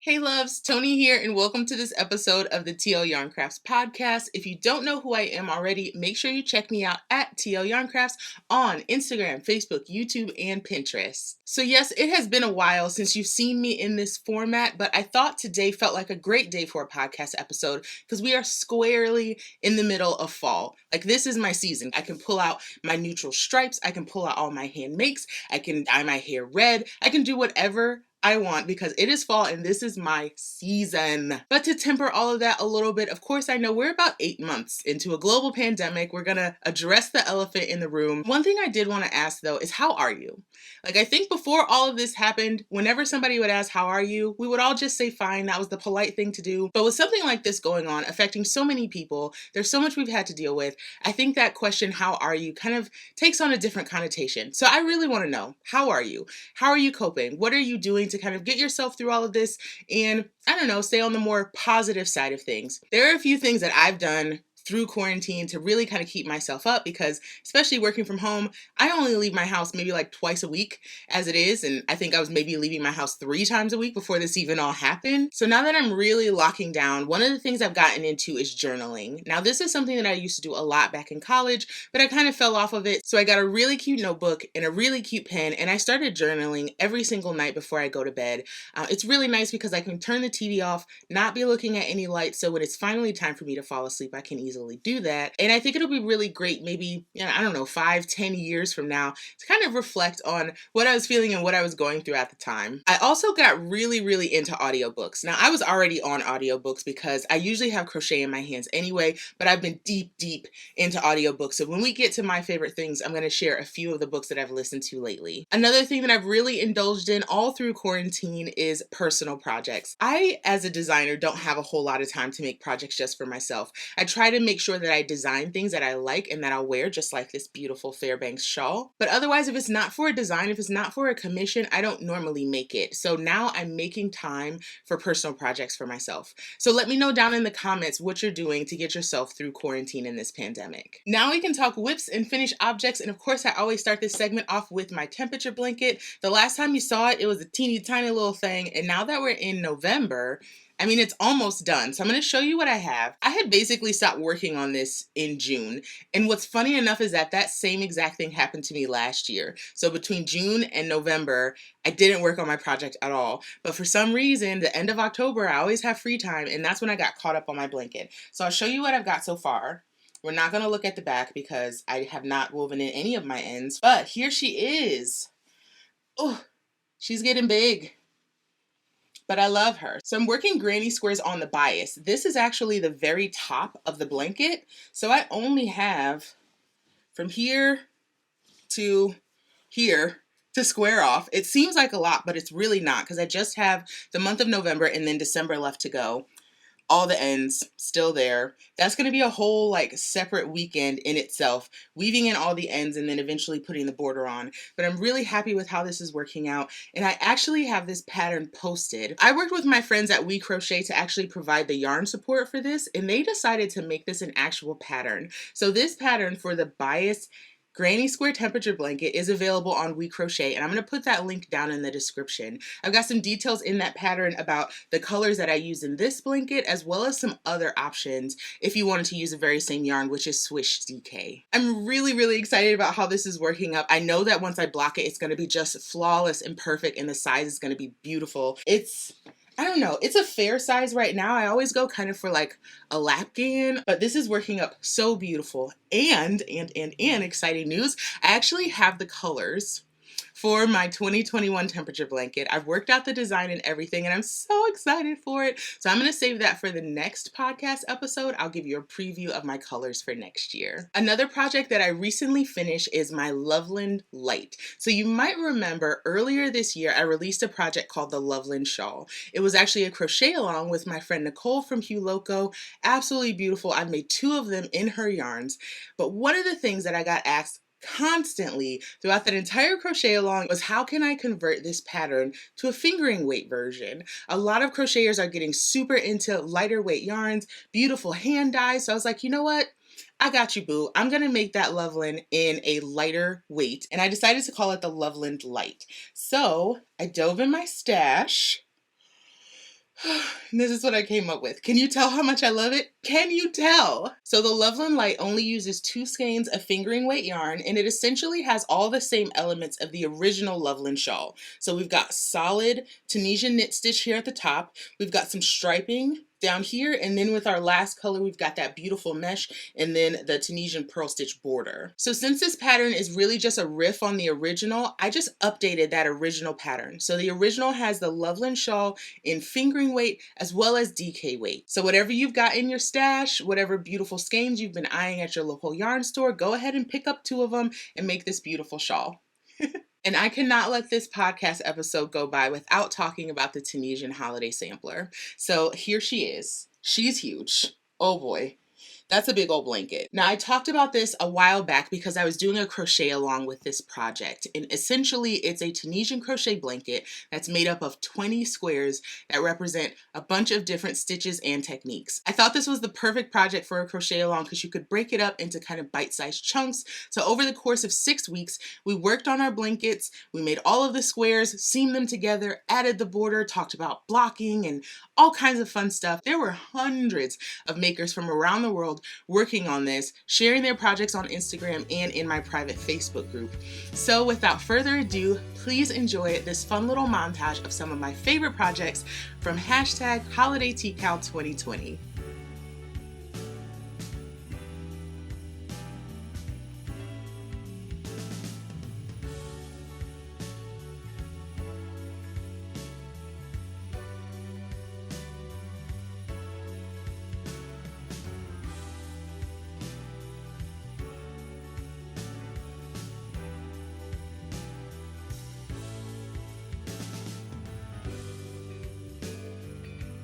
Hey loves, Tony here and welcome to this episode of the TL Yarn Crafts podcast. If you don't know who I am already, make sure you check me out at TL Yarn Crafts on Instagram, Facebook, YouTube, and Pinterest. So yes, it has been a while since you've seen me in this format, but I thought today felt like a great day for a podcast episode because we are squarely in the middle of fall. Like this is my season. I can pull out my neutral stripes, I can pull out all my hand makes, I can dye my hair red, I can do whatever I want because it is fall and this is my season. But to temper all of that a little bit, of course, I know we're about 8 months into a global pandemic. We're gonna address the elephant in the room. One thing I did want to ask though is how are you? Like I think before all of this happened, whenever somebody would ask how are you, we would all just say fine. That was the polite thing to do. But with something like this going on, affecting so many people, there's so much we've had to deal with. I think that question, how are you, kind of takes on a different connotation. So I really want to know, how are you? How are you coping? What are you doing to kind of get yourself through all of this and, I don't know, stay on the more positive side of things? There are a few things that I've done through quarantine to really kind of keep myself up because especially working from home, I only leave my house maybe like twice a week as it is. And I think I was maybe leaving my house 3 times a week before this even all happened. So now that I'm really locking down, one of the things I've gotten into is journaling. Now this is something that I used to do a lot back in college, but I kind of fell off of it. So I got a really cute notebook and a really cute pen and I started journaling every single night before I go to bed. It's really nice because I can turn the TV off, not be looking at any lights. So when it's finally time for me to fall asleep, I can easily do that. And I think it'll be really great maybe, I don't know, 5-10 years from now to kind of reflect on what I was feeling and what I was going through at the time. I also got really into audiobooks. Now I was already on audiobooks because I usually have crochet in my hands anyway, but I've been deep into audiobooks. So when we get to my favorite things, I'm going to share a few of the books that I've listened to lately. Another thing that I've really indulged in all through quarantine is personal projects. I, as a designer, don't have a whole lot of time to make projects just for myself. I try to make sure that I design things that I like and that I'll wear, just like this beautiful Fairbanks shawl. But otherwise, if it's not for a design, if it's not for a commission, I don't normally make it. So now I'm making time for personal projects for myself. So let me know down in the comments what you're doing to get yourself through quarantine in this pandemic. Now we can talk whips and finished objects. And of course, I always start this segment off with my temperature blanket. The last time you saw it, it was a teeny tiny little thing. And now that we're in November, I mean, it's almost done. So I'm going to show you what I have. I had basically stopped working on this in June. And what's funny enough is that that same exact thing happened to me last year. So between June and November, I didn't work on my project at all. But for some reason, the end of October, I always have free time. And that's when I got caught up on my blanket. So I'll show you what I've got so far. We're not going to look at the back because I have not woven in any of my ends. But here she is. Oh, she's getting big. But I love her. So I'm working granny squares on the bias. This is actually the very top of the blanket. So I only have from here to here to square off. It seems like a lot, but it's really not because I just have the month of November and then December left to go. All the ends still there. That's going to be a whole like separate weekend in itself, weaving in all the ends and then eventually putting the border on. But I'm really happy with how this is working out. And I actually have this pattern posted. I worked with my friends at We Crochet to actually provide the yarn support for this, and they decided to make this an actual pattern. So this pattern for the bias granny square temperature blanket is available on We Crochet, and I'm going to put that link down in the description. I've got some details in that pattern about the colors that I use in this blanket, as well as some other options if you wanted to use the very same yarn, which is Swish DK. I'm really excited about how this is working up. I know that once I block it, it's going to be just flawless and perfect, and the size is going to be beautiful. I don't know, it's a fair size right now. I always go kind of for like a lapgan, but this is working up so beautiful. And exciting news, I actually have the colors for my 2021 temperature blanket. I've worked out the design and everything, and I'm so excited for it. So I'm going to save that for the next podcast episode. I'll give you a preview of my colors for next year. Another project that I recently finished is my Loveland Light. So you might remember earlier this year, I released a project called the Loveland Shawl. It was actually a crochet along with my friend Nicole from Hugh Loco. Absolutely beautiful. I've made 2 of them in her yarns. But one of the things that I got asked constantly throughout that entire crochet along was how can I convert this pattern to a fingering weight version? A lot of crocheters are getting super into lighter weight yarns, beautiful hand dyes. So I was like, you know what? I got you, boo. I'm going to make that Loveland in a lighter weight. And I decided to call it the Loveland Light. So I dove in my stash This is what I came up with. Can you tell how much I love it? Can you tell? So the Loveland Light only uses 2 skeins of fingering weight yarn, and it essentially has all the same elements of the original Loveland shawl. So we've got solid Tunisian knit stitch here at the top. We've got some striping down here, and then with our last color, we've got that beautiful mesh and then the Tunisian pearl stitch border. So since this pattern is really just a riff on the original, I just updated that original pattern. So the original has the Loveland shawl in fingering weight as well as DK weight. So whatever you've got in your stash, whatever beautiful skeins you've been eyeing at your local yarn store, go ahead and pick up 2 of them and make this beautiful shawl. And I cannot let this podcast episode go by without talking about the Tunisian holiday sampler. So here she is. She's huge. Oh boy. That's a big old blanket. Now, I talked about this a while back because I was doing a crochet along with this project. And essentially, it's a Tunisian crochet blanket that's made up of 20 squares that represent a bunch of different stitches and techniques. I thought this was the perfect project for a crochet along because you could break it up into kind of bite-sized chunks. So over the course of 6 weeks, we worked on our blankets, we made all of the squares, seamed them together, added the border, talked about blocking and all kinds of fun stuff. There were hundreds of makers from around the world working on this, sharing their projects on Instagram and in my private Facebook group. So without further ado, please enjoy this fun little montage of some of my favorite projects from #HolidayTCal2020.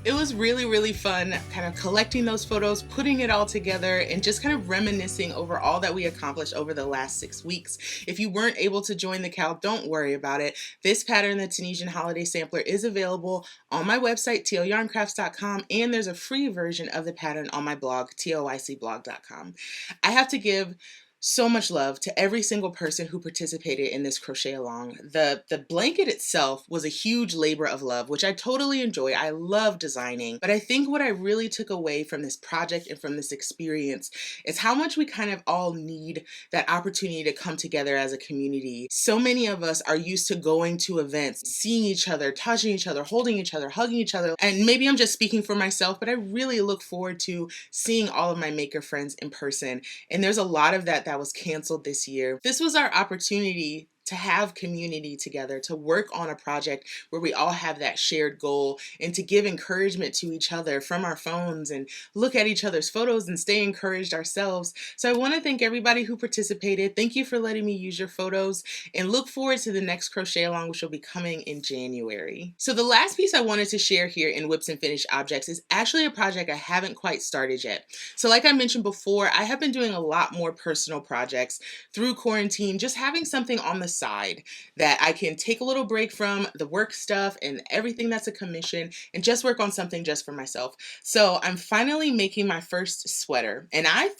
It was really fun kind of collecting those photos, putting it all together, and just kind of reminiscing over all that we accomplished over the last 6 weeks. If you weren't able to join the Cal, don't worry about it. This pattern, the Tunisian Holiday Sampler, is available on my website, tlyarncrafts.com, and there's a free version of the pattern on my blog, TLYCblog.com. I have to give so much love to every single person who participated in this crochet along. The blanket itself was a huge labor of love, which I totally enjoy. I love designing, but I think what I really took away from this project and from this experience is how much we kind of all need that opportunity to come together as a community. So many of us are used to going to events, seeing each other, touching each other, holding each other, hugging each other, and maybe I'm just speaking for myself, but I really look forward to seeing all of my maker friends in person, and there's a lot of that was canceled this year. This was our opportunity to have community together, to work on a project where we all have that shared goal, and to give encouragement to each other from our phones and look at each other's photos and stay encouraged ourselves. So I want to thank everybody who participated. Thank you for letting me use your photos, and look forward to the next crochet along, which will be coming in January. So the last piece I wanted to share here in Whips and Finished Objects is actually a project I haven't quite started yet. So like I mentioned before, I have been doing a lot more personal projects through quarantine, just having something on the side that I can take a little break from the work stuff and everything that's a commission and just work on something just for myself. So I'm finally making my first sweater, and I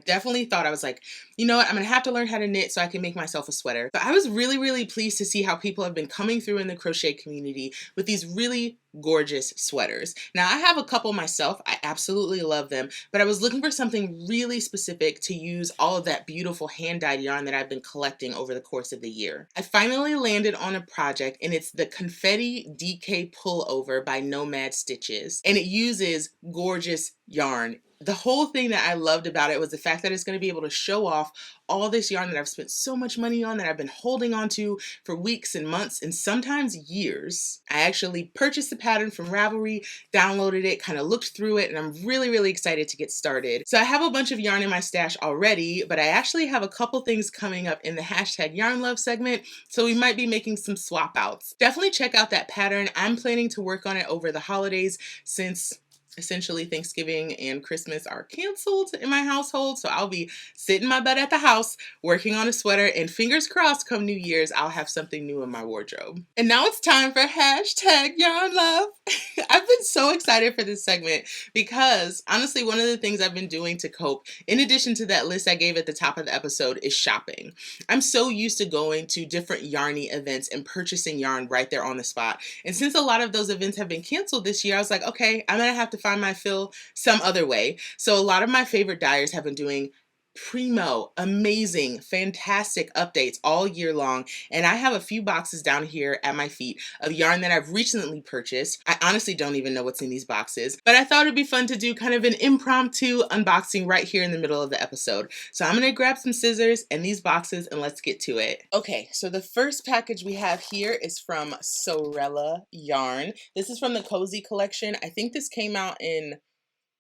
definitely thought, I was like, you know what, I'm gonna have to learn how to knit so I can make myself a sweater. But I was really pleased to see how people have been coming through in the crochet community with these really gorgeous sweaters. Now I have a couple myself, I absolutely love them, but I was looking for something really specific to use all of that beautiful hand-dyed yarn that I've been collecting over the course of the year. I finally landed on a project, and it's the Confetti DK Pullover by Nomad Stitches, and it uses gorgeous yarn. The whole thing that I loved about it was the fact that it's going to be able to show off all this yarn that I've spent so much money on, that I've been holding on to for weeks and months and sometimes years. I actually purchased the pattern from Ravelry, downloaded it, kind of looked through it, and I'm really excited to get started. So I have a bunch of yarn in my stash already, but I actually have a couple things coming up in the #YarnLove segment, so we might be making some swap outs. Definitely check out that pattern. I'm planning to work on it over the holidays, since essentially Thanksgiving and Christmas are canceled in my household, so I'll be sitting my butt at the house working on a sweater, and fingers crossed come New Year's I'll have something new in my wardrobe. And now it's time for #YarnLove. I've been so excited for this segment because honestly, one of the things I've been doing to cope, in addition to that list I gave at the top of the episode, is shopping. I'm so used to going to different yarny events and purchasing yarn right there on the spot. And since a lot of those events have been canceled this year, I was like, okay, I'm gonna have to find my fill some other way. So a lot of my favorite dyers have been doing primo, amazing, fantastic updates all year long. And I have a few boxes down here at my feet of yarn that I've recently purchased. I honestly don't even know what's in these boxes, but I thought it'd be fun to do kind of an impromptu unboxing right here in the middle of the episode. So I'm gonna grab some scissors and these boxes and let's get to it. Okay, so the first package we have here is from Sewrella yarn. This is from the Cozy collection. I think this came out in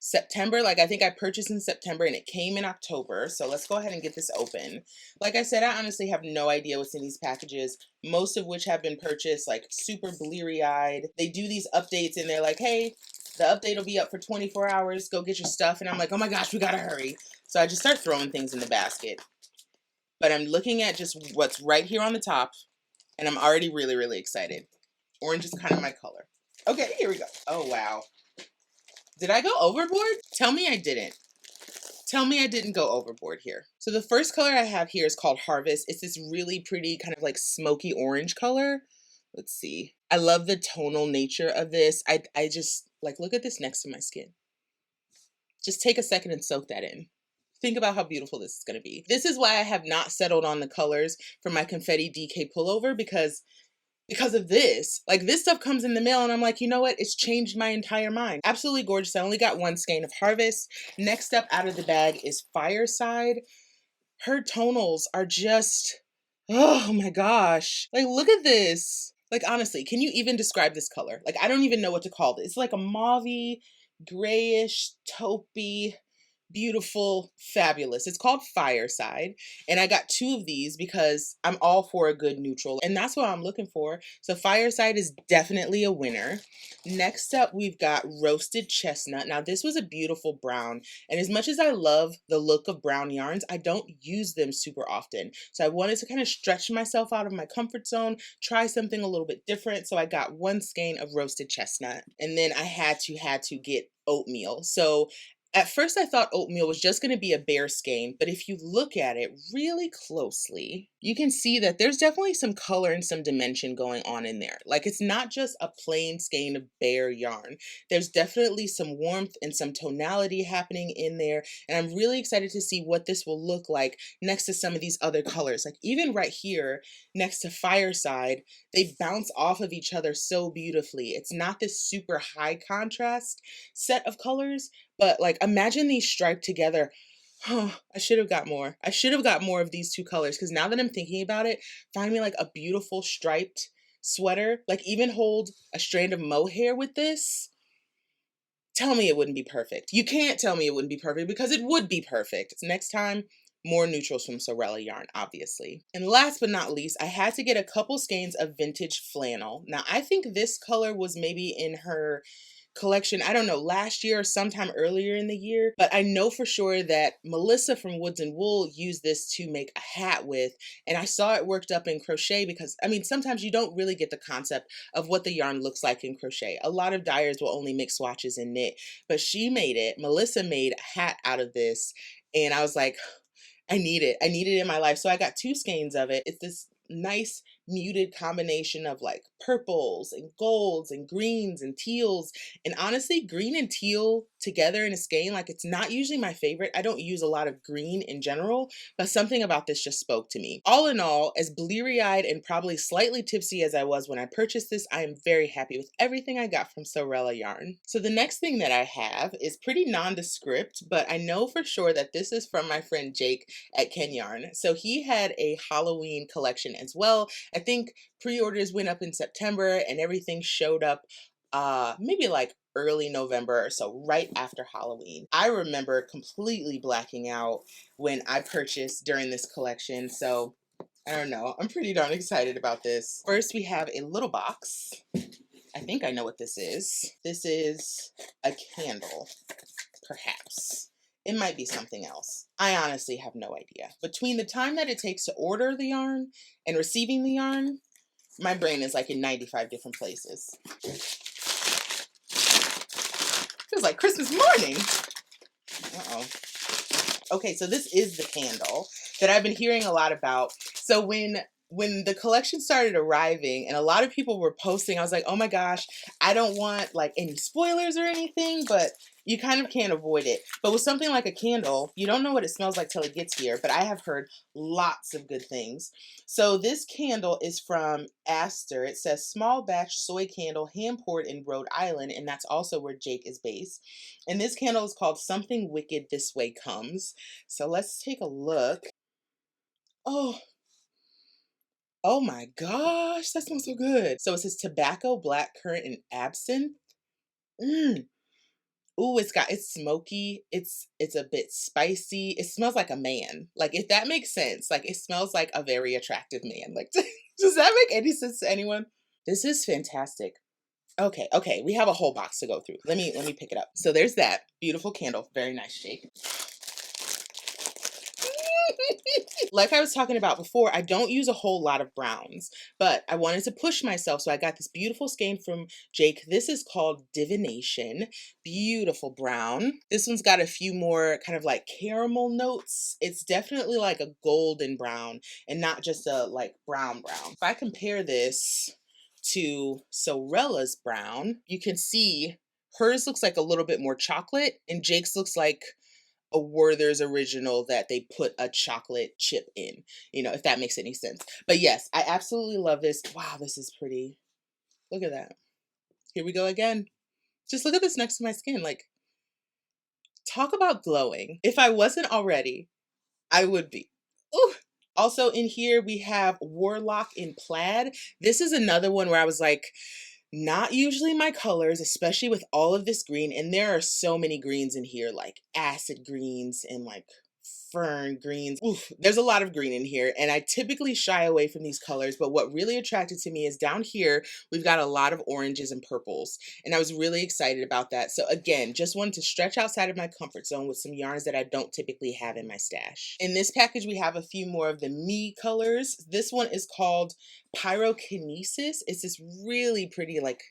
September. Like I think I purchased in September and it came in October. So let's go ahead and get this open. Like I said, I honestly have no idea what's in these packages, most of which have been purchased like super bleary-eyed. They do these updates and they're like, hey, the update will be up for 24 hours. Go get your stuff. And I'm like, oh my gosh, we gotta hurry. So I just start throwing things in the basket. But I'm looking at just what's right here on the top and I'm already really, really excited. Orange is kind of my color. Okay, here we go. Oh, wow. Did I go overboard? Tell me I didn't. Tell me I didn't go overboard here. So the first color I have here is called Harvest. It's this really pretty kind of like smoky orange color. Let's see. I love the tonal nature of this. I just like, look at this next to my skin. Just take a second and soak that in. Think about how beautiful this is going to be. This is why I have not settled on the colors for my confetti DK pullover because of this. Like this stuff comes in the mail and I'm like, you know what? It's changed my entire mind. Absolutely gorgeous. I only got one skein of Harvest. Next up out of the bag is Fireside. Her tonals are just, oh my gosh. Like look at this. Like honestly, can you even describe this color? Like I don't even know what to call this. It's like a mauvey, grayish, taupey, beautiful, fabulous. It's called Fireside. And I got two of these because I'm all for a good neutral. And that's what I'm looking for. So Fireside is definitely a winner. Next up, we've got Roasted Chestnut. Now this was a beautiful brown. And as much as I love the look of brown yarns, I don't use them super often. So I wanted to kind of stretch myself out of my comfort zone, try something a little bit different. So I got one skein of Roasted Chestnut. And then I had to get Oatmeal. So at first I thought Oatmeal was just going to be a bare skein, but if you look at it really closely, you can see that there's definitely some color and some dimension going on in there. Like it's not just a plain skein of bare yarn. There's definitely some warmth and some tonality happening in there, and I'm really excited to see what this will look like next to some of these other colors. Like even right here next to Fireside, they bounce off of each other so beautifully. It's not this super high contrast set of colors, but like imagine these striped together. Oh, I should have got more. I should have got more of these two colors because now that I'm thinking about it, find me like a beautiful striped sweater. Like even hold a strand of mohair with this. Tell me it wouldn't be perfect. You can't tell me it wouldn't be perfect because it would be perfect. Next time, more neutrals from Sewrella yarn, obviously. And last but not least, I had to get a couple skeins of vintage flannel. Now, I think this color was maybe in her collection, I don't know, last year or sometime earlier in the year, but I know for sure that Melissa from Woods and Wool used this to make a hat with, and I saw it worked up in crochet because, I mean, sometimes you don't really get the concept of what the yarn looks like in crochet. A lot of dyers will only make swatches and knit, but Melissa made a hat out of this, and I was like, I need it in my life. So I got two skeins of it. It's this nice muted combination of like purples and golds and greens and teals, and honestly green and teal together in a skein, like it's not usually my favorite. I don't use a lot of green in general, but something about this just spoke to me. All in all, as bleary-eyed and probably slightly tipsy as I was when I purchased this, I am very happy with everything I got from Sewrella yarn. So the next thing that I have is pretty nondescript, but I know for sure that this is from my friend Jake at Keyarn. So he had a Halloween collection as well. I think pre-orders went up in September and everything showed up maybe like early November or so, right after Halloween. I remember completely blacking out when I purchased during this collection, so I don't know. I'm pretty darn excited about this. First, we have a little box. I think I know what this is. This is a candle, perhaps. It might be something else. I honestly have no idea. Between the time that it takes to order the yarn and receiving the yarn, my brain is like in 95 different places. Feels like Christmas morning. Uh-oh. Okay, so this is the candle that I've been hearing a lot about. So when the collection started arriving and a lot of people were posting, I was like, oh my gosh, I don't want like any spoilers or anything, but you kind of can't avoid it. But with something like a candle, you don't know what it smells like till it gets here, but I have heard lots of good things. So this candle is from Aster. It says small batch soy candle hand poured in Rhode Island, and that's also where Jake is based. And this candle is called Something Wicked This Way Comes. So let's take a look. Oh, oh my gosh, that smells so good. So it says tobacco, blackcurrant, and absinthe. Mmm. Ooh, it's smoky. It's a bit spicy. It smells like a man. Like, if that makes sense. Like, it smells like a very attractive man. Like, does that make any sense to anyone? This is fantastic. Okay, okay, we have a whole box to go through. Let me pick it up. So there's that beautiful candle. Very nice shape. Like I was talking about before, I don't use a whole lot of browns, but I wanted to push myself. So I got this beautiful skein from Jake. This is called Divination. Beautiful brown. This one's got a few more kind of like caramel notes. It's definitely like a golden brown and not just a like brown brown. If I compare this to Sewrella's brown, you can see hers looks like a little bit more chocolate and Jake's looks like a Werther's original that they put a chocolate chip in, if that makes any sense. But yes, I absolutely love this. Wow, this is pretty. Look at that. Here we go again. Just look at this next to my skin. Like, talk about glowing. If I wasn't already, I would be. Ooh. Also in here, we have Warlock in Plaid. This is another one where I was like, not usually my colors, especially with all of this green. And there are so many greens in here, like acid greens and like fern greens. Oof, there's a lot of green in here. And I typically shy away from these colors. But what really attracted to me is down here, we've got a lot of oranges and purples. And I was really excited about that. So again, just wanted to stretch outside of my comfort zone with some yarns that I don't typically have in my stash. In this package, we have a few more of the me colors. This one is called Pyrokinesis. It's this really pretty, like,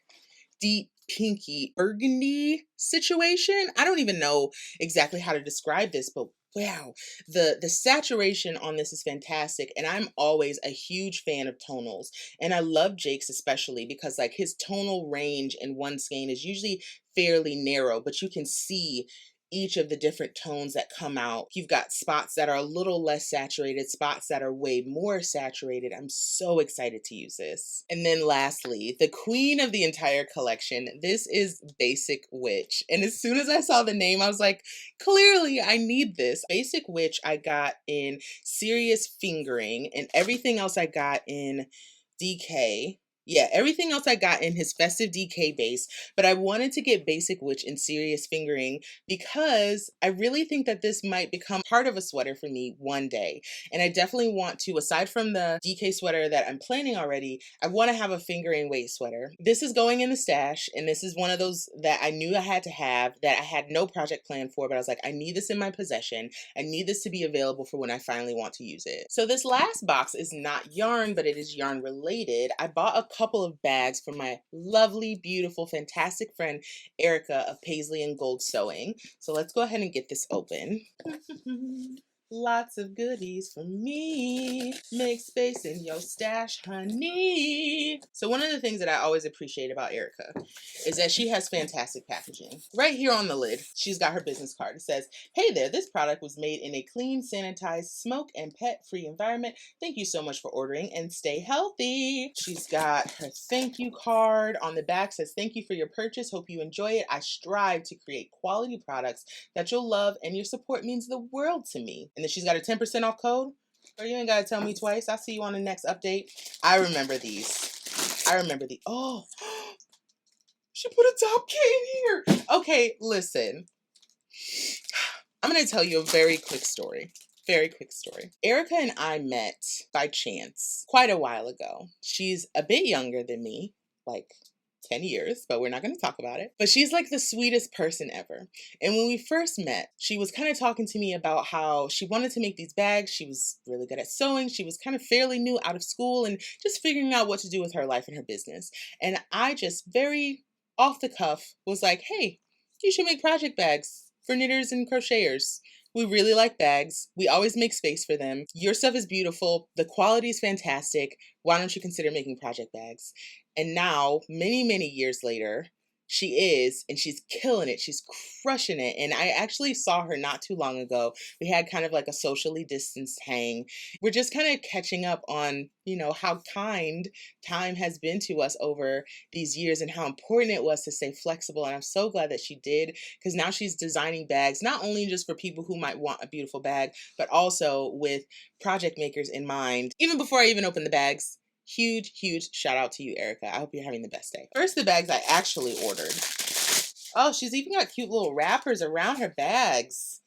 deep pinky burgundy situation. I don't even know exactly how to describe this, but wow, the saturation on this is fantastic. And I'm always a huge fan of tonals. And I love Jake's especially because like his tonal range in one skein is usually fairly narrow, but you can see each of the different tones that come out. You've got spots that are a little less saturated, spots that are way more saturated. I'm so excited to use this. And then lastly, the queen of the entire collection, this is Basic Witch. And as soon as I saw the name, I was like, clearly I need this. Basic Witch I got in Serious Fingering, and everything else I got in DK. Yeah, everything else I got in his Festive DK base, but I wanted to get Basic Witch in Serious Fingering because I really think that this might become part of a sweater for me one day. And I definitely want to, aside from the DK sweater that I'm planning already, I want to have a fingering weight sweater. This is going in the stash, and this is one of those that I knew I had to have, that I had no project plan for, but I was like, I need this in my possession. I need this to be available for when I finally want to use it. So this last box is not yarn, but it is yarn related. I bought a couple of bags from my lovely, beautiful, fantastic friend Erica of Paisley and Gold Sewing. So let's go ahead and get this open. Lots of goodies for me. Make space in your stash, honey. So one of the things that I always appreciate about Erica is that she has fantastic packaging. Right here on the lid, she's got her business card. It says, hey there, this product was made in a clean, sanitized, smoke and pet-free environment. Thank you so much for ordering and stay healthy. She's got her thank you card. On the back says, thank you for your purchase. Hope you enjoy it. I strive to create quality products that you'll love, and your support means the world to me. And then she's got a 10% off code. Or you ain't gotta tell me twice. I'll see you on the next update. I remember these. I remember the, oh, she put a top K in here. Okay, listen. I'm gonna tell you a very quick story. Very quick story. Erica and I met by chance quite a while ago. She's a bit younger than me, like 10 years, but we're not going to talk about it. But she's like the sweetest person ever. And when we first met, she was kind of talking to me about how she wanted to make these bags. She was really good at sewing. She was kind of fairly new out of school and just figuring out what to do with her life and her business. And I just very off the cuff was like, hey, You should make project bags for knitters and crocheters. We really like bags. We always make space for them. Your stuff is beautiful. The quality is fantastic. Why don't you consider making project bags? And now, many, many years later, she is, and she's killing it. She's crushing it. And I actually saw her not too long ago. We had kind of like a socially distanced hang. We're just kind of catching up on, how kind time has been to us over these years and how important it was to stay flexible. And I'm so glad that she did, because now she's designing bags, not only just for people who might want a beautiful bag, but also with project makers in mind. Even before I even open the bags, huge, huge shout out to you, Erica. I hope you're having the best day. First, the bags I actually ordered. Oh, she's even got cute little wrappers around her bags.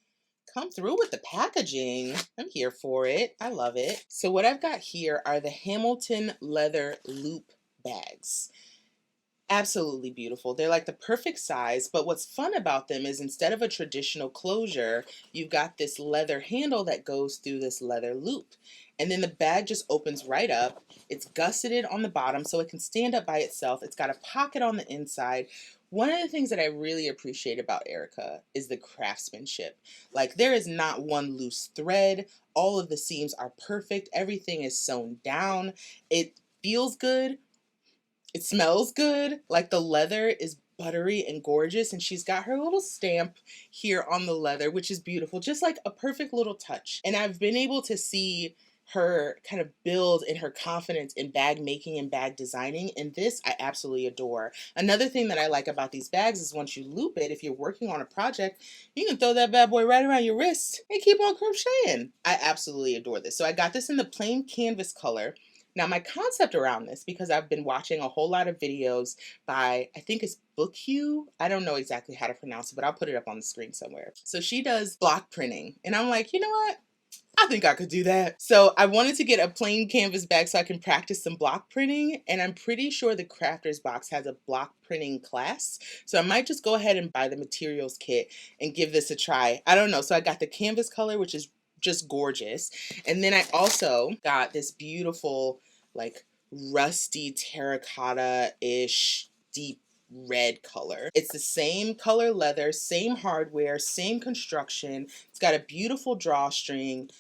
Come through with the packaging. I'm here for it. I love it. So what I've got here are the Hamilton leather loop bags. Absolutely beautiful. They're like the perfect size, but what's fun about them is instead of a traditional closure, you've got this leather handle that goes through this leather loop. And then the bag just opens right up. It's gusseted on the bottom so it can stand up by itself. It's got a pocket on the inside. One of the things that I really appreciate about Erica is the craftsmanship. Like, there is not one loose thread. All of the seams are perfect. Everything is sewn down. It feels good. It smells good. Like, the leather is buttery and gorgeous, and she's got her little stamp here on the leather, which is beautiful. Just like a perfect little touch. And I've been able to see her kind of build in her confidence in bag making and bag designing, and this I absolutely adore. Another thing that I like about these bags is once you loop it, if you're working on a project, you can throw that bad boy right around your wrist and keep on crocheting. I absolutely adore this. So I got this in the plain canvas color. Now, my concept around this, because I've been watching a whole lot of videos by, I think it's Bookhue. I don't know exactly how to pronounce it, but I'll put it up on the screen somewhere. So she does block printing. And I'm like, you know what? I think I could do that. So I wanted to get a plain canvas bag so I can practice some block printing. And I'm pretty sure the Crafters Box has a block printing class. So I might just go ahead and buy the materials kit and give this a try. I don't know. So I got the canvas color, which is just gorgeous. And then I also got this beautiful, like, rusty terracotta-ish deep red color. It's the same color leather, same hardware, same construction. It's got a beautiful drawstring.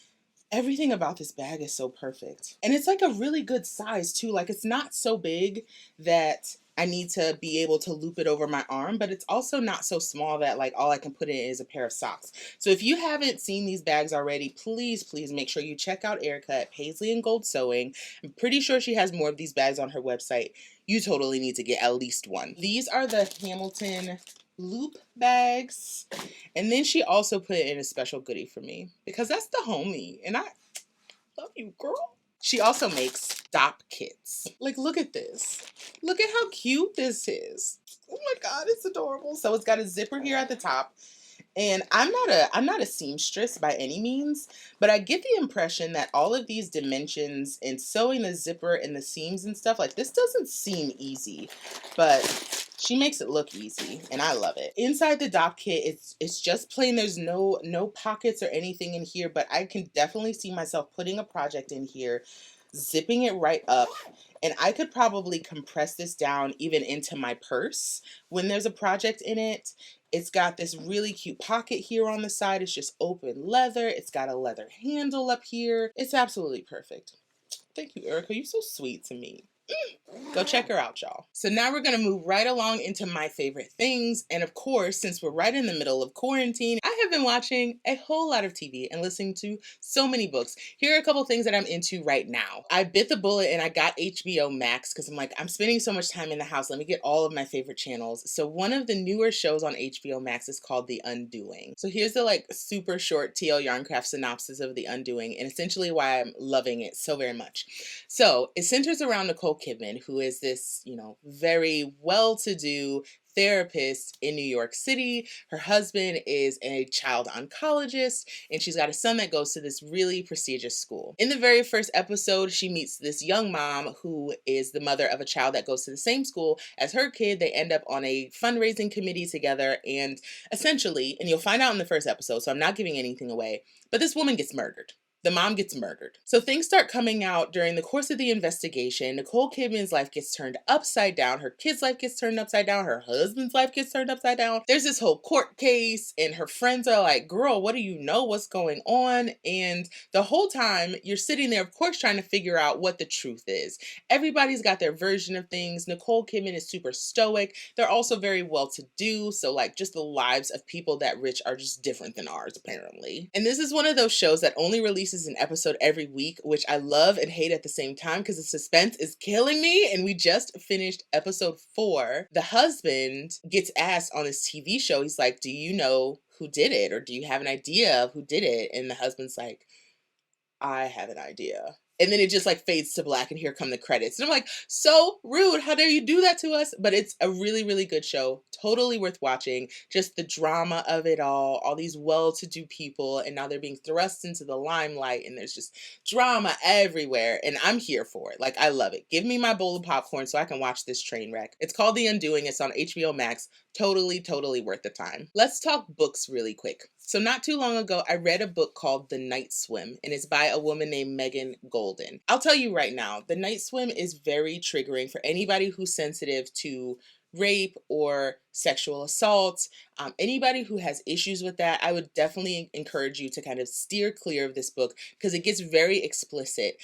Everything about this bag is so perfect. And it's like a really good size too. Like, it's not so big that I need to be able to loop it over my arm, but it's also not so small that like all I can put in is a pair of socks. So if you haven't seen these bags already, please make sure you check out Erica at Paisley and Gold Sewing. I'm pretty sure she has more of these bags on her website. You totally need to get at least one. These are the Hamilton loop bags. And then she also put in a special goodie for me because that's the homie. And I love you, girl. She also makes stop kits. Like, look at this. Look at how cute this is. Oh my God, it's adorable. So it's got a zipper here at the top. And I'm not a seamstress by any means, but I get the impression that all of these dimensions and sewing the zipper and the seams and stuff, like, this doesn't seem easy, but she makes it look easy, and I love it. Inside the dop kit, it's just plain. There's no pockets or anything in here, but I can definitely see myself putting a project in here, zipping it right up, and I could probably compress this down even into my purse when there's a project in it. It's got this really cute pocket here on the side. It's just open leather. It's got a leather handle up here. It's absolutely perfect. Thank you, Erica. You're so sweet to me. Go check her out, y'all. So now we're going to move right along into my favorite things. And of course, since we're right in the middle of quarantine, I have been watching a whole lot of TV and listening to so many books. Here are a couple things that I'm into right now. I bit the bullet and I got HBO Max because I'm like, I'm spending so much time in the house. Let me get all of my favorite channels. So one of the newer shows on HBO Max is called The Undoing. So here's the like super short TL Yarncraft synopsis of The Undoing and essentially why I'm loving it so very much. So it centers around Nicole Kidman, who is this, very well-to-do therapist in New York City. Her husband is a child oncologist, and she's got a son that goes to this really prestigious school. In the very first episode, she meets this young mom who is the mother of a child that goes to the same school as her kid. They end up on a fundraising committee together, and essentially, and you'll find out in the first episode, so I'm not giving anything away, but this woman gets murdered. the mom gets murdered. So things start coming out during the course of the investigation. Nicole Kidman's life gets turned upside down. Her kid's life gets turned upside down. Her husband's life gets turned upside down. There's this whole court case, and her friends are like, girl, what do you know? What's going on? And the whole time you're sitting there, of course, trying to figure out what the truth is. Everybody's got their version of things. Nicole Kidman is super stoic. They're also very well to do. So, like, just the lives of people that rich are just different than ours, apparently. And this is one of those shows that only releases an episode every week, which I love and hate at the same time because the suspense is killing me. And we just finished episode 4. The husband gets asked on this TV show, he's like, do you know who did it? Or do you have an idea of who did it? And the husband's like, I have an idea. And then it just like fades to black and here come the credits. And I'm like, so rude. How dare you do that to us? But it's a really, really good show. Totally worth watching. Just the drama of it all these well-to-do people, and now they're being thrust into the limelight, and there's just drama everywhere. And I'm here for it. Like, I love it. Give me my bowl of popcorn so I can watch this train wreck. It's called The Undoing. It's on HBO Max. Totally, totally worth the time. Let's talk books really quick. So not too long ago, I read a book called The Night Swim, and it's by a woman named Megan Golden. I'll tell you right now, The Night Swim is very triggering for anybody who's sensitive to rape or sexual assault. Anybody who has issues with that, I would definitely encourage you to kind of steer clear of this book because it gets very explicit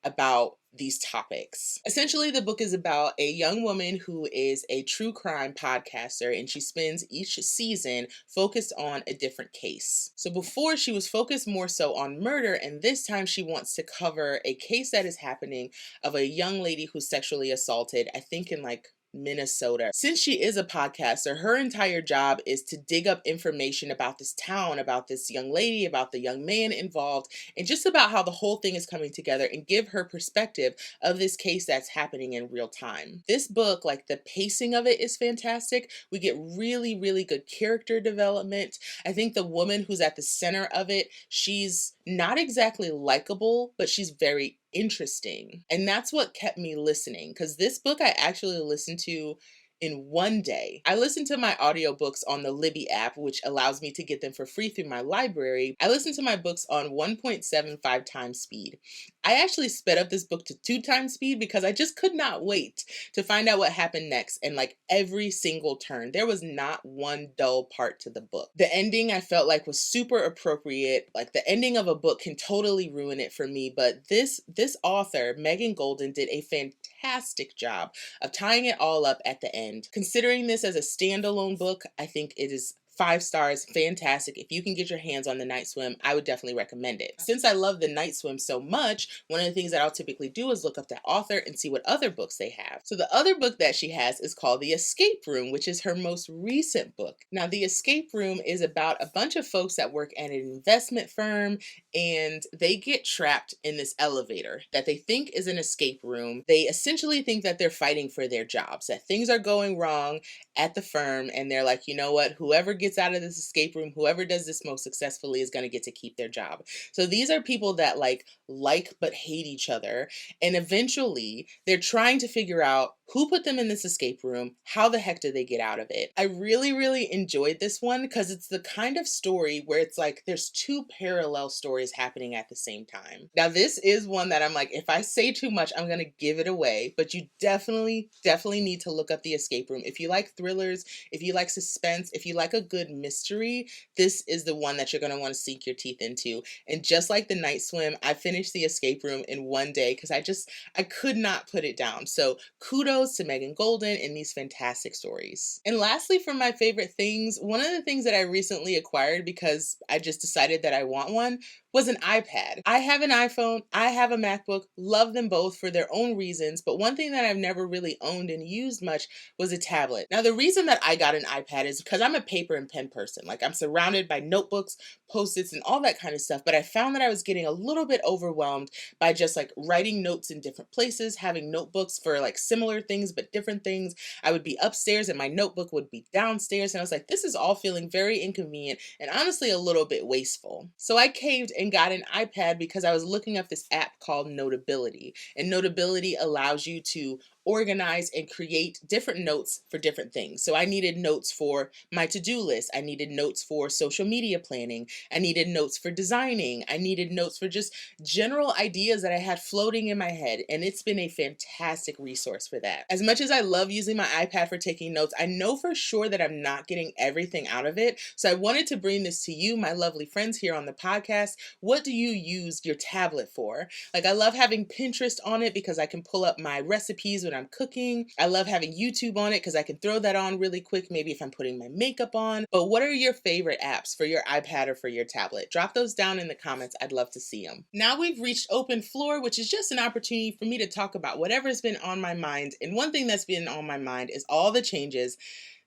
about these topics. Essentially, the book is about a young woman who is a true crime podcaster, and she spends each season focused on a different case. So before, she was focused more so on murder, and this time she wants to cover a case that is happening of a young lady who's sexually assaulted, I think in like Minnesota. Since she is a podcaster, her entire job is to dig up information about this town, about this young lady, about the young man involved, and just about how the whole thing is coming together and give her perspective of this case that's happening in real time. This book, like the pacing of it is fantastic. We get really, really good character development. I think the woman who's at the center of it, she's not exactly likable, but she's very interesting. And that's what kept me listening, because this book I actually listened to in one day. I listened to my audiobooks on the Libby app, which allows me to get them for free through my library. I listened to my books on 1.75 times speed. I actually sped up this book to 2 times speed because I just could not wait to find out what happened next. And like every single turn, there was not one dull part to the book. The ending I felt like was super appropriate. Like the ending of a book can totally ruin it for me, but this author, Megan Golden, did a fantastic job of tying it all up at the end. Considering this as a standalone book, I think it is 5 stars, fantastic. If you can get your hands on The Night Swim, I would definitely recommend it. Since I love The Night Swim so much, one of the things that I'll typically do is look up that author and see what other books they have. So the other book that she has is called The Escape Room, which is her most recent book. Now, The Escape Room is about a bunch of folks that work at an investment firm, and they get trapped in this elevator that they think is an escape room. They essentially think that they're fighting for their jobs, that things are going wrong at the firm, and they're like, you know what, whoever gets out of this escape room, whoever does this most successfully is going to get to keep their job. So these are people that like but hate each other, and eventually they're trying to figure out who put them in this escape room, how the heck did they get out of it. I really, really enjoyed this one because it's the kind of story where it's like there's 2 parallel stories happening at the same time. Now, this is one that I'm like, if I say too much, I'm going to give it away, but you definitely need to look up The Escape Room. If you like thrillers, if you like suspense, if you like a good mystery, this is the one that you're going to want to sink your teeth into. And just like The Night Swim, I finished The Escape Room in one day because I could not put it down. So kudos to Megan Golden and these fantastic stories. And lastly, for my favorite things, one of the things that I recently acquired because I just decided that I want one was an iPad. I have an iPhone, I have a MacBook, love them both for their own reasons, but one thing that I've never really owned and used much was a tablet. Now, the reason that I got an iPad is because I'm a paper and pen person. Like, I'm surrounded by notebooks, Post-its, and all that kind of stuff, but I found that I was getting a little bit overwhelmed by just like writing notes in different places, having notebooks for like similar things but different things. I would be upstairs and my notebook would be downstairs, and I was like, this is all feeling very inconvenient and honestly a little bit wasteful. So I caved and got an iPad because I was looking up this app called Notability, and Notability allows you to organize and create different notes for different things. So I needed notes for my to-do list. I needed notes for social media planning. I needed notes for designing. I needed notes for just general ideas that I had floating in my head. And it's been a fantastic resource for that. As much as I love using my iPad for taking notes, I know for sure that I'm not getting everything out of it. So I wanted to bring this to you, my lovely friends here on the podcast. What do you use your tablet for? Like, I love having Pinterest on it because I can pull up my recipes when I'm cooking. I love having YouTube on it because I can throw that on really quick, maybe if I'm putting my makeup on. But what are your favorite apps for your iPad or for your tablet? Drop those down in the comments. I'd love to see them. Now we've reached open floor, which is just an opportunity for me to talk about whatever's been on my mind. And one thing that's been on my mind is all the changes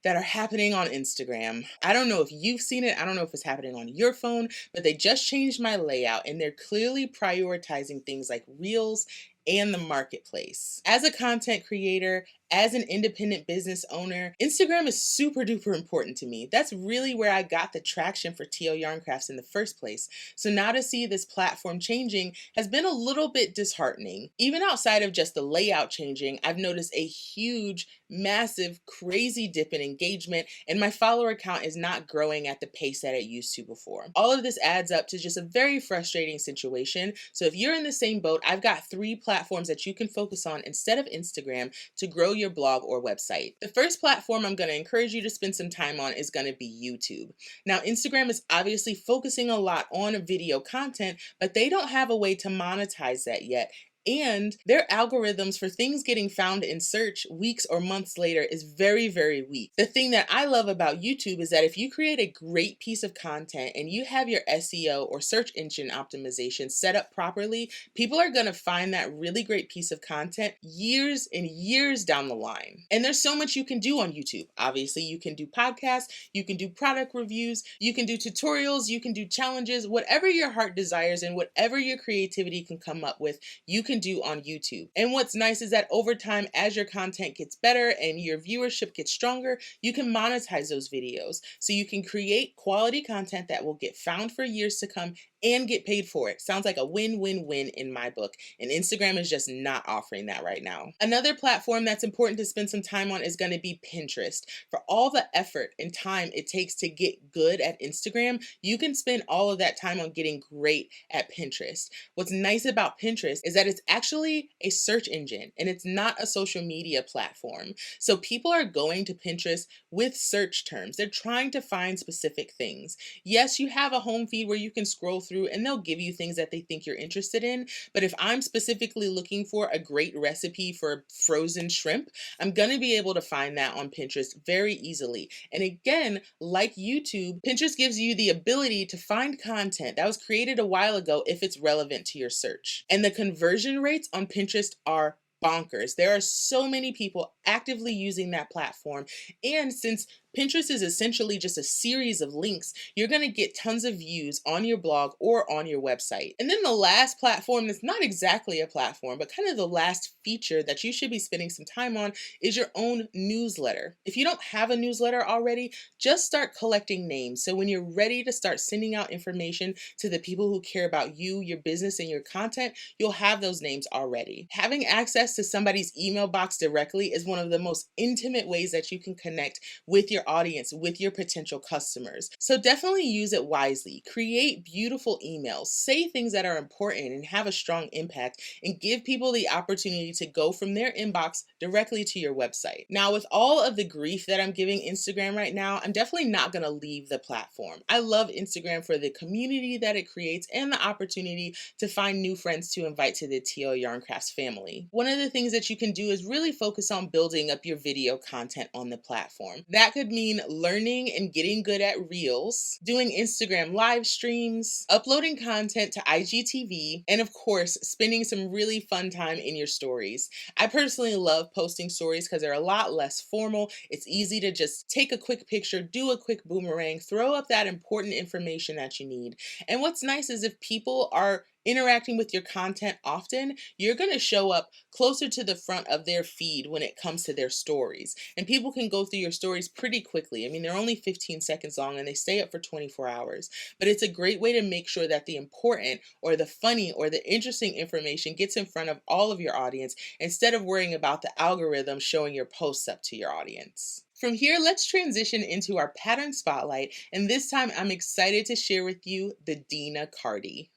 that are happening on Instagram. I don't know if you've seen it. I don't know if it's happening on your phone, but they just changed my layout and they're clearly prioritizing things like Reels and the marketplace. As a content creator, as an independent business owner, Instagram is super duper important to me. That's really where I got the traction for TL Yarn Crafts in the first place. So now to see this platform changing has been a little bit disheartening. Even outside of just the layout changing, I've noticed a huge, massive, crazy dip in engagement, and my follower count is not growing at the pace that it used to before. All of this adds up to just a very frustrating situation. So if you're in the same boat, I've got 3 platforms that you can focus on instead of Instagram to grow your blog or website. The first platform I'm going to encourage you to spend some time on is going to be YouTube. Now, Instagram is obviously focusing a lot on video content, but they don't have a way to monetize that yet. And their algorithms for things getting found in search weeks or months later is very, very weak. The thing that I love about YouTube is that if you create a great piece of content and you have your SEO or search engine optimization set up properly, people are going to find that really great piece of content years and years down the line. And there's so much you can do on YouTube. Obviously, you can do podcasts, you can do product reviews, you can do tutorials, you can do challenges, whatever your heart desires and whatever your creativity can come up with, you can do on YouTube. And what's nice is that over time, as your content gets better and your viewership gets stronger, you can monetize those videos. So you can create quality content that will get found for years to come and get paid for it. Sounds like a win-win-win in my book. And Instagram is just not offering that right now. Another platform that's important to spend some time on is going to be Pinterest. For all the effort and time it takes to get good at Instagram, you can spend all of that time on getting great at Pinterest. What's nice about Pinterest is that it's actually a search engine and it's not a social media platform. So people are going to Pinterest with search terms. They're trying to find specific things. Yes, you have a home feed where you can scroll through and they'll give you things that they think you're interested in. But if I'm specifically looking for a great recipe for frozen shrimp, I'm going to be able to find that on Pinterest very easily. And again, like YouTube, Pinterest gives you the ability to find content that was created a while ago if it's relevant to your search. And the conversion rates on Pinterest are bonkers. There are so many people actively using that platform. And since Pinterest is essentially just a series of links, you're going to get tons of views on your blog or on your website. And then the last platform that's not exactly a platform, but kind of the last feature that you should be spending some time on is your own newsletter. If you don't have a newsletter already, just start collecting names. So when you're ready to start sending out information to the people who care about you, your business, and your content, you'll have those names already. Having access to somebody's email box directly is one of the most intimate ways that you can connect with your audience, with your potential customers. So definitely use it wisely. Create beautiful emails, say things that are important and have a strong impact, and give people the opportunity to go from their inbox directly to your website. Now, with all of the grief that I'm giving Instagram right now, I'm definitely not going to leave the platform. I love Instagram for the community that it creates and the opportunity to find new friends to invite to the TL Yarn Crafts family. One of the things that you can do is really focus on building up your video content on the platform. That could mean learning and getting good at Reels, doing Instagram live streams, uploading content to IGTV, and of course, spending some really fun time in your stories. I personally love posting stories because they're a lot less formal. It's easy to just take a quick picture, do a quick boomerang, throw up that important information that you need. And what's nice is if people are interacting with your content often, you're going to show up closer to the front of their feed when it comes to their stories. And people can go through your stories pretty quickly. I mean, they're only 15 seconds long and they stay up for 24 hours. But it's a great way to make sure that the important or the funny or the interesting information gets in front of all of your audience instead of worrying about the algorithm showing your posts up to your audience. From here, let's transition into our pattern spotlight. And this time I'm excited to share with you the Dina Cardi.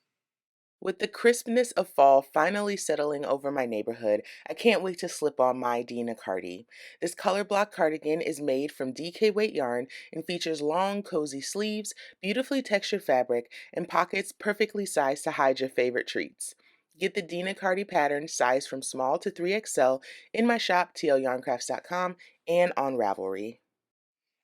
With the crispness of fall finally settling over my neighborhood, I can't wait to slip on my Dina Cardi. This color block cardigan is made from DK weight yarn and features long, cozy sleeves, beautifully textured fabric, and pockets perfectly sized to hide your favorite treats. Get the Dina Cardi pattern sized from small to 3XL in my shop, tlyarncrafts.com, and on Ravelry.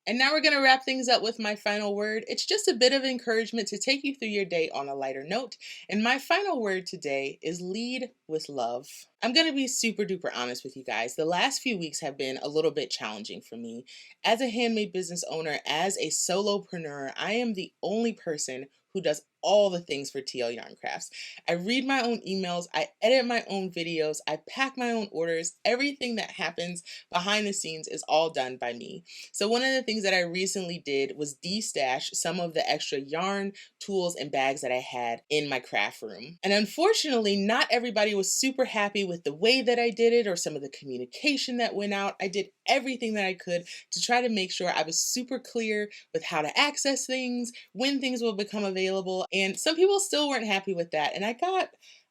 And now we're going to wrap things up with my final word. It's just a bit of encouragement to take you through your day on a lighter note. And my final word today is lead with love. I'm going to be super duper honest with you guys. The last few weeks have been a little bit challenging for me. As a handmade business owner, as a solopreneur, I am the only person who does all the things for TL Yarn Crafts. I read my own emails, I edit my own videos, I pack my own orders. Everything that happens behind the scenes is all done by me. So one of the things that I recently did was de-stash some of the extra yarn, tools, and bags that I had in my craft room. And unfortunately, not everybody was super happy with the way that I did it or some of the communication that went out. I did everything that I could to try to make sure I was super clear with how to access things, when things will become available, and some people still weren't happy with that. And I got,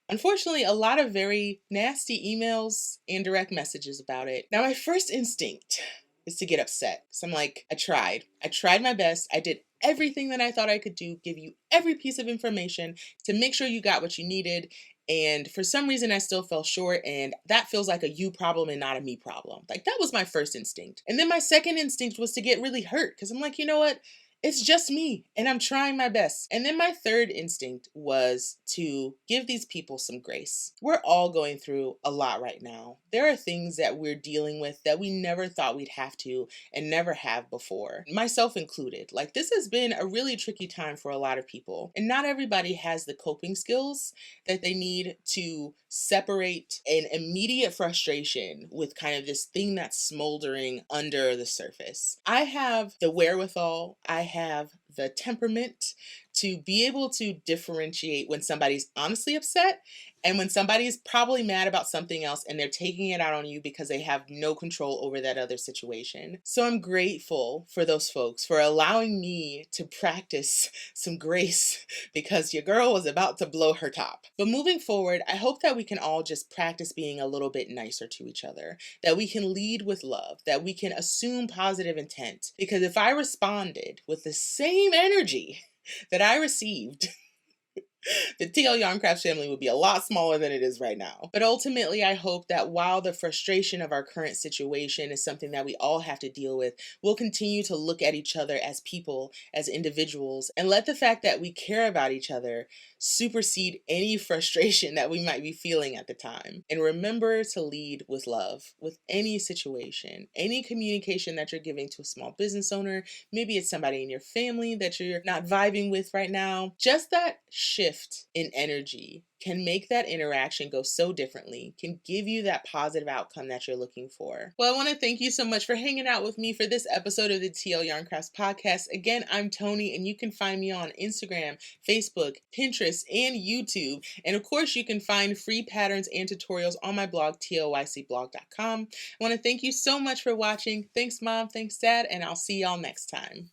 unfortunately, a lot of very nasty emails and direct messages about it. Now, my first instinct is to get upset. So I'm like, I tried my best. I did everything that I thought I could do, give you every piece of information to make sure you got what you needed. And for some reason, I still fell short. And that feels like a you problem and not a me problem. Like, that was my first instinct. And then my second instinct was to get really hurt because I'm like, you know what? It's just me and I'm trying my best. And then my third instinct was to give these people some grace. We're all going through a lot right now. There are things that we're dealing with that we never thought we'd have to and never have before, myself included. Like, this has been a really tricky time for a lot of people. And not everybody has the coping skills that they need to separate an immediate frustration with kind of this thing that's smoldering under the surface. I have the wherewithal, I have the temperament to be able to differentiate when somebody's honestly upset and when somebody is probably mad about something else and they're taking it out on you because they have no control over that other situation. So I'm grateful for those folks for allowing me to practice some grace because your girl was about to blow her top. But moving forward, I hope that we can all just practice being a little bit nicer to each other, that we can lead with love, that we can assume positive intent. Because if I responded with the same energy that I received, the TL Yarn Crafts family would be a lot smaller than it is right now. But ultimately, I hope that while the frustration of our current situation is something that we all have to deal with, we'll continue to look at each other as people, as individuals, and let the fact that we care about each other supersede any frustration that we might be feeling at the time. And remember to lead with love with any situation, any communication that you're giving to a small business owner. Maybe it's somebody in your family that you're not vibing with right now. Just that shift in energy can make that interaction go so differently, can give you that positive outcome that you're looking for. Well, I want to thank you so much for hanging out with me for this episode of the TL Yarn Crafts podcast. Again, I'm Tony, and you can find me on Instagram, Facebook, Pinterest, and YouTube. And of course, you can find free patterns and tutorials on my blog, TLYCblog.com. I want to thank you so much for watching. Thanks, Mom. Thanks, Dad. And I'll see y'all next time.